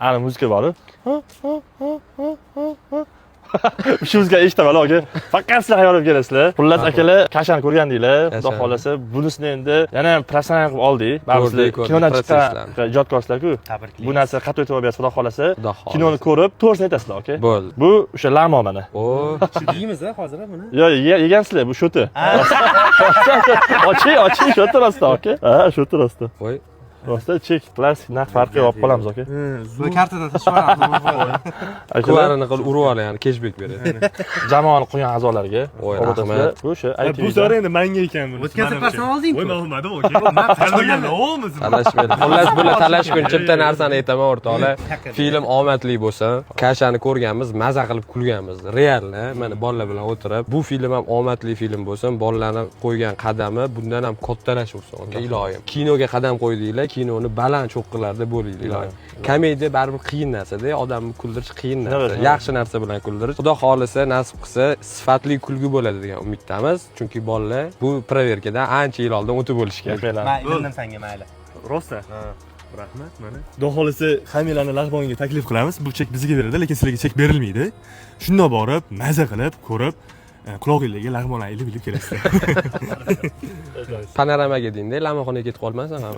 Ana muzika bor. Shu muzika eshitaman aka. Faqat sizlar xayol olib kelasizlar. Xullas akalar kashani ko'rgandinglar. Xudo xolasa bunisini endi yana ham professional qilib oldik. Baribir kinodan chiqqan ijodkorsizlar-ku. Bu narsa qat'iy e'tibor berasiz xudo xolasa. Kinoni ko'rib to'g'risini aytasizlar, aka. Bo'ldi. Bu o'sha lamo mana. O, Yeymiz-a hozir buni? Yo'q, yegansizlar, bu shoti. Oching, shoti rostda, aka. Ha, shoti rostda. voy. Rostda chek, plastik narx farqi olib qolamiz, aka. Buni kartadan tashqari. Kularini qilib urib ol, ya'ni cashback beradi. Jamoani qo'ygan a'zolarga. Voy, rahmat. Bu o'sha Bu safar endi menga ekan buni. O'tgan safar sen olding-ku. Voy, men olmadim, aka. Men tanlagan o'g'limiz. Talashmaydi. Xullas bular talashguncha bitta narsani aytaman o'rtoqlar. Film omadli bo'lsa, kashani ko'rganmiz, maza qilib kulganmiz. Real, mana bolalar bilan o'tirib, bu film ham omadli film bo'lsin, bolalarning qo'ygan qadami bundan ham kattalash bo'lsin, aka iloyim. Kinoga qadam qo'ydinglar, kinoni baland cho'qqilarda bo'linglar, iloyim. Komediya baribir qiyin narsa-da, odamni kuldirish qiyin narsa. Yaxshi narsa bilan kuldirish. Xudo xolisa, nasib qilsa, sifatli kulgi bo'ladi degan umiddamiz. Chunki bolalar bu proverkadan ancha yil oldin o'tib bo'lishgan. Men indim senga mayli. Rostda. Rahmat, mana. Xudo xolasa, hammalarni lag'monga taklif qilamiz. Bu chek bizga beriladi, lekin sizlarga chek berilmaydi. Shundoq borib, maza qilib, ko'rib, quloqingizga lag'monlar ilib kelasizlar. Panoramaga deydi, lamoxonaga ketib qolmasin ham.